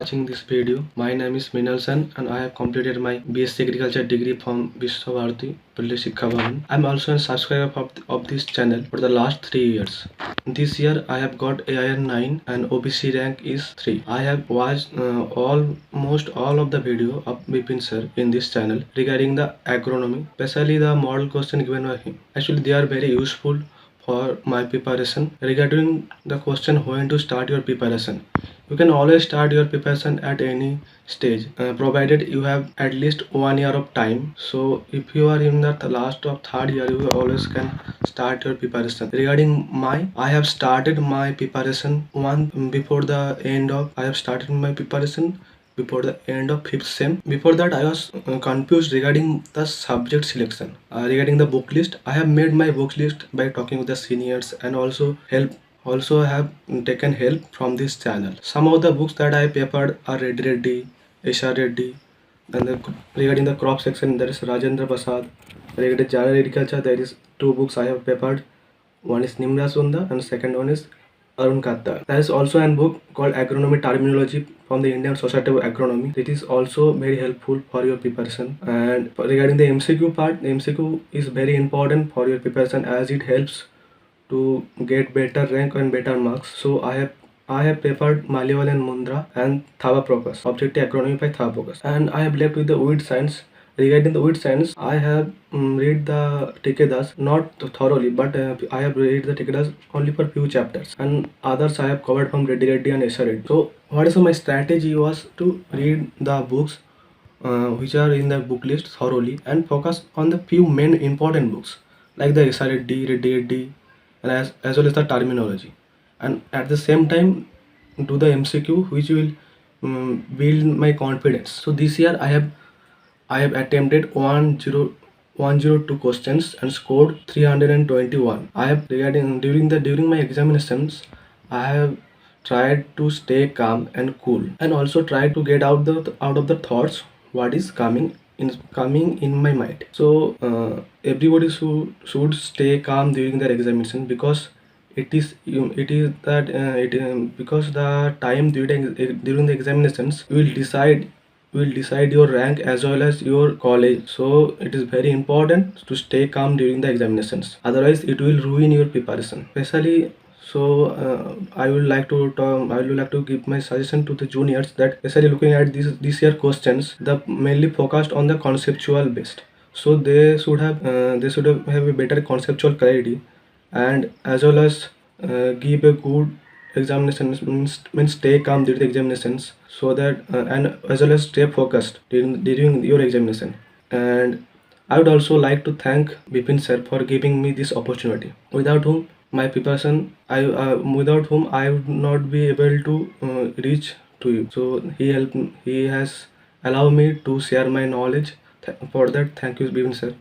Watching this video. My name is Minalsan and I have completed my BSc Agriculture degree from Vishwabharati Pilli Shikha Bhavan. I am also a subscriber of this channel for the last 3 years. This year I have got AIR 9 and OBC rank is 3. I have watched almost all of the video of Bipin sir in this channel regarding the agronomy, especially the model question given by him. Actually they are very useful for my preparation. Regarding the question when to start your preparation, you can always start your preparation at any stage, provided you have at least 1 year of time. So if you are in the last of third year, you always can start your preparation. Regarding I have started my preparation I have started my preparation before the end of 5th sem. Before that, I was confused regarding the subject selection. Regarding the book list, I have made my book list by talking with the seniors and also have taken help from this channel. Some of the books that I prepared are Reddy Reddy, S.R. Reddy, and regarding the crop section there is Rajendra Prasad. Regarding general agriculture there is two books I have prepared. One is Nimra Sunda and second one is Arun Katta. There is also an book called Agronomy Terminology from the Indian Society of Agronomy. It is also very helpful for your preparation. And regarding the MCQ part, the MCQ is very important for your preparation as it helps to get better rank and better marks. So I have prepared Maliwal and Mundra and Thaba Procus, Objective Agronomy by Thaba Procus. And I have left with the weed science. Regarding the weed science, I have read the Tikedas not thoroughly, but I have read the Tikedas only for few chapters, and others I have covered from Reddy Reddy and SR Reddy. So what is my strategy was to read the books which are in the book list thoroughly and focus on the few main important books like the SR Reddy, Reddy Reddy, and as well as the terminology, and at the same time do the MCQ which will build my confidence. So this year I have attempted 102 questions and scored 321. I have during my examinations I have tried to stay calm and cool and also try to get out of the thoughts what is coming in my mind. So everybody should stay calm during their examination because it is that because the time during the examinations will decide your rank as well as your college. So it is very important to stay calm during the examinations, otherwise it will ruin your preparation, especially. So I would like to give my suggestion to the juniors that especially looking at this year questions, the mainly focused on the conceptual based. So they should have a better conceptual clarity, and as well as give a good examination, means stay calm during the examinations, so that and as well as stay focused during your examination. And I would also like to thank Bipin sir for giving me this opportunity, without whom my preparation without whom I would not be able to reach to you. So he has allowed me to share my knowledge. For that, thank you Bipin sir.